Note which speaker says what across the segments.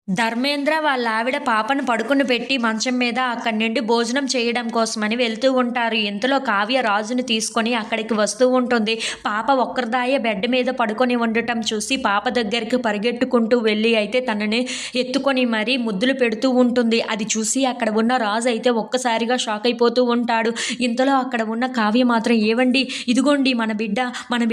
Speaker 1: ధర్మేంద్ర వాళ్ళ ఆవిడ పాపను పడుకుని పెట్టి మంచం మీద అక్కడి నుండి భోజనం చేయడం కోసమని వెళ్తూ ఉంటారు. ఇంతలో కావ్య రాజుని తీసుకొని అక్కడికి వస్తూ ఉంటుంది. పాప ఒక్కరిదాయే బెడ్ మీద పడుకొని ఉండటం చూసి పాప దగ్గరికి పరిగెట్టుకుంటూ వెళ్ళి అయితే తనని ఎత్తుకొని మరీ ముద్దులు పెడుతూ ఉంటుంది. అది చూసి అక్కడ ఉన్న రాజు అయితే ఒక్కసారిగా షాక్ అయిపోతూ ఉంటాడు. ఇంతలో అక్కడ ఉన్న కావ్య మాత్రం ఏవండి, ఇదిగోండి మన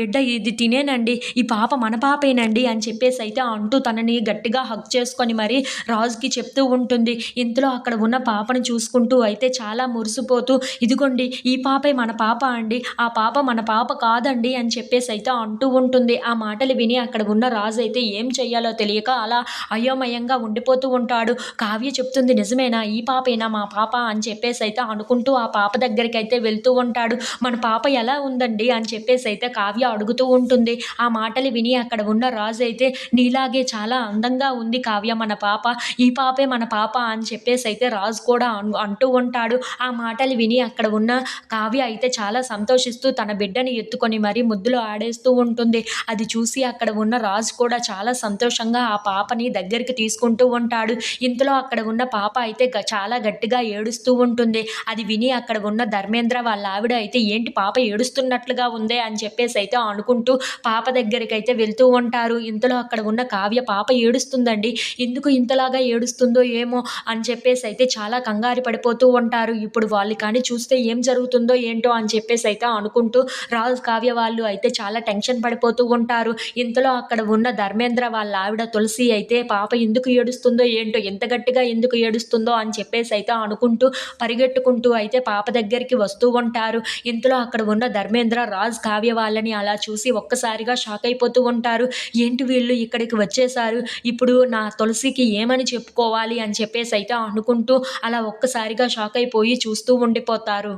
Speaker 1: బిడ్డ ఇది తినేనండి, ఈ పాప మన పాపేనండి అని చెప్పేసి అయితే అంటూ తనని గట్టిగా హగ్ చేసుకొని మరి రాజుకి చెప్తూ ఉంటుంది. ఇంతలో అక్కడ ఉన్న పాపను చూసుకుంటూ అయితే చాలా మురిసిపోతూ, ఇదిగోండి ఈ పాపే మన పాప అండి, ఆ పాప మన పాప కాదండి అని చెప్పేసి అయితే అంటూ ఉంటుంది. ఆ మాటలు విని అక్కడ ఉన్న రాజు అయితే ఏం చెయ్యాలో తెలియక అలా అయోమయంగా ఉండిపోతూ ఉంటాడు. కావ్య చెప్తుంది, నిజమేనా, ఈ పాపేనా మా పాప అని చెప్పేసి అయితే అనుకుంటూ ఆ పాప దగ్గరికి అయితే వెళ్తూ ఉంటాడు. మన పాప ఎలా ఉందండి అని చెప్పేసి అయితే కావ్య అడుగుతూ ఉంటుంది. ఆ మాటలు విని అక్కడ ఉన్న రాజు అయితే, నీలాగే చాలా అందంగా ఉంది కావ్య మన పాప, ఈ పాపే మన పాప అని చెప్పేసి అయితే రాజు కూడా అంటూ ఉంటాడు. ఆ మాటలు విని అక్కడ ఉన్న కావ్య అయితే చాలా సంతోషిస్తూ తన బిడ్డని ఎత్తుకొని మరి ముద్దులు ఆడేస్తూ ఉంటుంది. అది చూసి అక్కడ ఉన్న రాజు కూడా చాలా సంతోషంగా ఆ పాపని దగ్గరికి తీసుకుంటూ ఉంటాడు. ఇంతలో అక్కడ ఉన్న పాప అయితే చాలా గట్టిగా ఏడుస్తూ ఉంటుంది. అది విని అక్కడ ఉన్న ధర్మేంద్ర వాళ్ళ ఆవిడ అయితే, ఏంటి పాప ఏడుస్తున్నట్లుగా ఉందే అని చెప్పేసి అయితే అనుకుంటూ పాప దగ్గరికి అయితే వెళ్తూ ఉంటారు. ఇంతలో అక్కడ ఉన్న కావ్య, పాప ఏడుస్తుందండి, ఎందుకు ఇంతలాగా ఏడుస్తుందో ఏమో అని చెప్పేసి అయితే చాలా కంగారు పడిపోతూ ఉంటారు. ఇప్పుడు వాళ్ళు కానీ చూస్తే ఏం జరుగుతుందో ఏంటో అని చెప్పేసి అయితే అనుకుంటూ రాజు కావ్య వాళ్ళు అయితే చాలా టెన్షన్ పడిపోతూ ఉంటారు. ఇంతలో అక్కడ ఉన్న ధర్మేంద్ర వాళ్ళ ఆవిడ తులసి అయితే, పాప ఎందుకు ఏడుస్తుందో ఏంటో, ఎంత గట్టిగా ఎందుకు ఏడుస్తుందో అని చెప్పేసి అయితే అనుకుంటూ పరిగెట్టుకుంటూ అయితే పాప దగ్గరికి వస్తూ ఉంటారు. ఇంతలో అక్కడ ఉన్న ధర్మేంద్ర రాజు కావ్య వాళ్ళని అలా చూసి ఒక్కసారిగా షాక్ అయిపోతూ ఉంటారు. ఏంటి వీళ్ళు ఇక్కడికి వచ్చేసారు, ఇప్పుడు నా తులసికి ఏమని చెప్పుకోవాలి అని చెప్పేసి అయితే అనుకుంటూ అలా ఒక్కసారిగా షాక్ అయిపోయి చూస్తూ ఉండిపోతారు.